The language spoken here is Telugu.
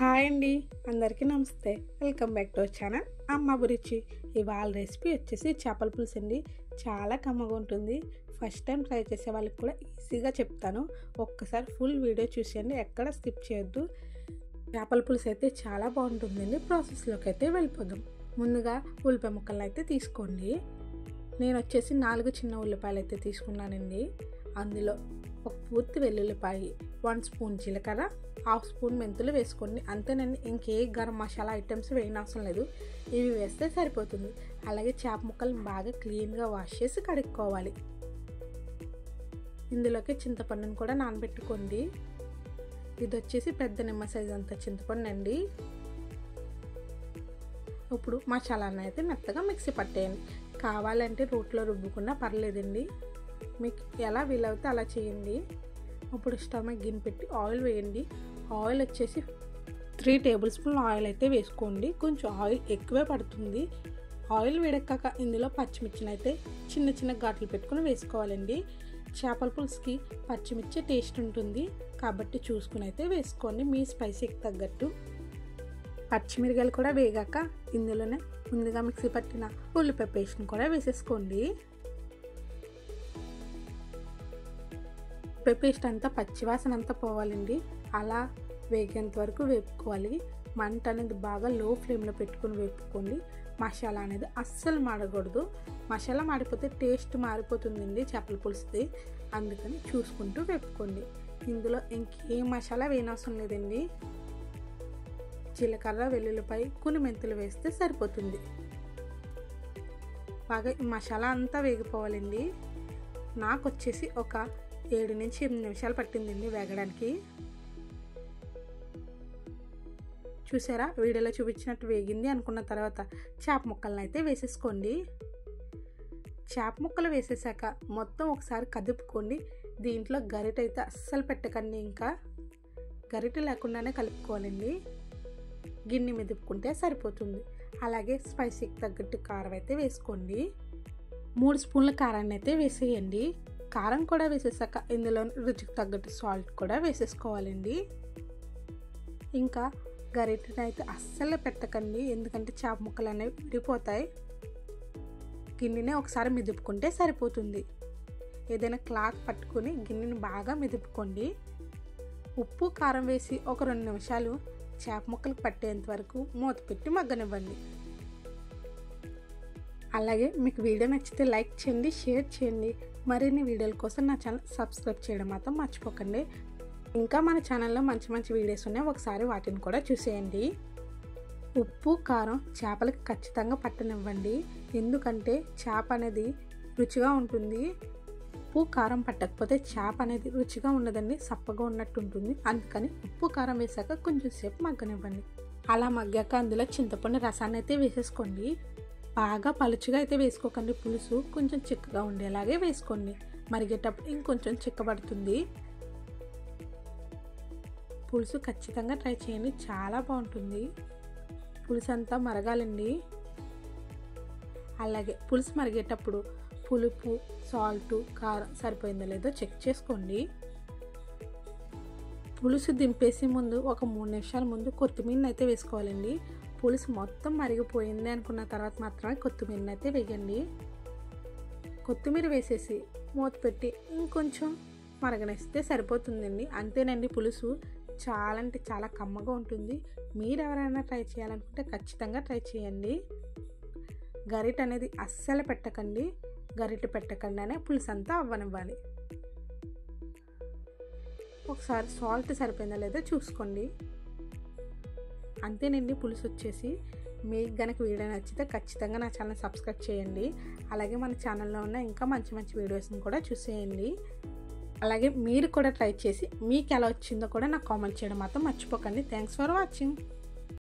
హాయ్ అండి, అందరికీ నమస్తే. Welcome back to our channel అమ్మ అభిరుచి. ఇవాళ రెసిపీ వచ్చేసి చేపల పులుసు అండి. చాలా కమ్మగా ఉంటుంది. ఫస్ట్ టైం ట్రై చేసే వాళ్ళకి కూడా ఈజీగా చెప్తాను. ఒక్కసారి ఫుల్ వీడియో చూసేయండి, ఎక్కడ స్కిప్ చేయొద్దు. చేపల పులుసు అయితే చాలా బాగుంటుందండి. ప్రాసెస్లోకి అయితే వెళ్ళిపోదాం. ముందుగా ఉల్లిపాయ ముక్కలను అయితే తీసుకోండి. నేను వచ్చేసి 4 చిన్న ఉల్లిపాయలు అయితే తీసుకున్నానండి. అందులో ఒక పూర్తి వెల్లుల్లిపాయ, 1 స్పూన్ జీలకర్ర, 1/2 స్పూన్ మెంతులు వేసుకోండి. అంతేనండి, ఇంకే గరం మసాలా ఐటమ్స్ వేయనవసరం లేదు. ఇవి వేస్తే సరిపోతుంది. అలాగే చేప ముక్కలను బాగా క్లీన్గా వాష్ చేసి కడుక్కోవాలి. ఇందులోకి చింతపండును కూడా నానబెట్టుకోండి. ఇది వచ్చేసి పెద్ద నిమ్మ సైజు అంత చింతపండు అండి. ఇప్పుడు మసాలాను అయితే మెత్తగా మిక్సీ పట్టేయండి. కావాలంటే రోట్లో రుబ్బుకున్నా పర్లేదండి, మీకు ఎలా వీలవుతే అలా చేయండి. ఇప్పుడు స్టవ్ మీద గిన్నె పెట్టి ఆయిల్ వేయండి. ఆయిల్ వచ్చేసి 3 టేబుల్ స్పూన్ ఆయిల్ అయితే వేసుకోండి. కొంచెం ఆయిల్ ఎక్కువే పడుతుంది. ఆయిల్ వేడెక్కాక ఇందులో పచ్చిమిర్చిని అయితే చిన్న చిన్న ఘాట్లు పెట్టుకుని వేసుకోవాలండి. చేపల పులుసుకి పచ్చిమిర్చి టేస్ట్ ఉంటుంది కాబట్టి చూసుకుని అయితే వేసుకోండి, మీ స్పైసీకి తగ్గట్టు. పచ్చిమిరకాయలు కూడా వేగాక ఇందులోనే ముందుగా మిక్సీ పట్టిన ఉల్లిపాయ పేస్ట్ని కూడా వేసేసుకోండి. పేస్ట్ అంతా పచ్చివాసన అంతా పోవాలండి. అలా వేగేంత వరకు వేపుకోవాలి. మంట అనేది బాగా లో ఫ్లేమ్లో పెట్టుకుని వేపుకోండి. మసాలా అనేది అస్సలు మాడకూడదు. మసాలా మాడిపోతే టేస్ట్ మారిపోతుందండి చేపల పులుసుది. అందుకని చూసుకుంటూ వేపుకోండి. ఇందులో ఇంకేం మసాలా వేయనవసరం లేదండి. జీలకర్ర, వెల్లుల్లిపాయ, కొన్ని మెంతులు వేస్తే సరిపోతుంది. బాగా ఈ మసాలా అంతా వేగిపోవాలండి. నాకు వచ్చేసి ఒక 7 నుంచి 8 నిమిషాలు పట్టిందండి వేగడానికి. చూసారా, వీడియోలో చూపించినట్టు వేగింది అనుకున్న తర్వాత చేప ముక్కలను అయితే వేసేసుకోండి. చేప ముక్కలు వేసేసాక మొత్తం ఒకసారి కదుపుకోండి. దీంట్లో గరిట అయితే అస్సలు పెట్టకండి. ఇంకా గరిట లేకుండానే కలుపుకోవాలండి. గిన్నె మెదుపుకుంటే సరిపోతుంది. అలాగే స్పైసీకి తగ్గట్టు కారం అయితే వేసుకోండి. 3 స్పూన్ల కారాన్ని అయితే వేసేయండి. కారం కూడా వేసేసాక ఇందులో రుచికి తగ్గట్టు సాల్ట్ కూడా వేసేసుకోవాలండి. ఇంకా గరిటెని అయితే అస్సలు పెట్టకండి, ఎందుకంటే చేప ముక్కలు అనేవి విడిపోతాయి. గిన్నెనే ఒకసారి మెదుపుకుంటే సరిపోతుంది. ఏదైనా క్లాత్ పట్టుకొని గిన్నెని బాగా మెదుపుకోండి. ఉప్పు కారం వేసి ఒక 2 నిమిషాలు చేప ముక్కలకు పట్టేంత వరకు మూత పెట్టి మగ్గనివ్వండి. అలాగే మీకు వీడియో నచ్చితే లైక్ చేయండి, షేర్ చేయండి. మరిన్ని వీడియోల కోసం నా ఛానల్ సబ్స్క్రైబ్ చేయడం మాత్రం మర్చిపోకండి. ఇంకా మన ఛానల్లో మంచి మంచి వీడియోస్ ఉన్నాయి, ఒకసారి వాటిని కూడా చూసేయండి. ఉప్పు కారం చేపలకి ఖచ్చితంగా పట్టనివ్వండి, ఎందుకంటే చేప అనేది రుచిగా ఉంటుంది. ఉప్పు కారం పట్టకపోతే చేప అనేది రుచిగా ఉండదండి, సప్పగా ఉన్నట్టు ఉంటుంది. అందుకని ఉప్పు కారం వేసాక కొంచెం సేపు మగ్గనివ్వండి. అలా మగ్గాక అందులో చింతపండు రసాన్ని అయితే వేసేసుకోండి. బాగా పలుచుగా అయితే వేసుకోకండి, పులుసు కొంచెం చిక్కగా ఉండేలాగే వేసుకోండి. మరిగేటప్పుడు ఇంకొంచెం చిక్కబడుతుంది. పులుసు ఖచ్చితంగా ట్రై చేయండి, చాలా బాగుంటుంది. పులుసు అంతా మరగాలండి. అలాగే పులుసు మరిగేటప్పుడు పులుపు, సాల్ట్, కారం సరిపోయిందో లేదో చెక్ చేసుకోండి. పులుసు దింపేసే ముందు ఒక 3 నిమిషాల ముందు కొత్తిమీరని అయితే వేసుకోవాలండి. పులుసు మొత్తం మరిగిపోయింది అనుకున్న తర్వాత మాత్రమే కొత్తిమీరని అయితే వేయండి. కొత్తిమీర వేసేసి మూత పెట్టి ఇంకొంచెం మరగనిస్తే సరిపోతుందండి. అంతేనండి, పులుసు చాలా అంటే చాలా కమ్మగా ఉంటుంది. మీరు ఎవరైనా ట్రై చేయాలనుకుంటే ఖచ్చితంగా ట్రై చేయండి. గరిట అనేది అస్సలు పెట్టకండి, గరిట పెట్టకుండానే పులుసు అంతా అవ్వనివ్వాలి. ఒకసారి సాల్ట్ సరిపోయిందా లేదో చూసుకోండి. అంతేనండి, పులుసు వచ్చేసి. మీకు గనక వీడియో నచ్చితే ఖచ్చితంగా నా ఛానల్ సబ్స్క్రైబ్ చేయండి. అలాగే మన ఛానల్లో ఉన్న ఇంకా మంచి మంచి వీడియోస్ని కూడా చూసేయండి. అలాగే మీరు కూడా ట్రై చేసి మీకు ఎలా వచ్చిందో కూడా నాకు కామెంట్ చేయడం మాత్రం మర్చిపోకండి. Thanks for watching.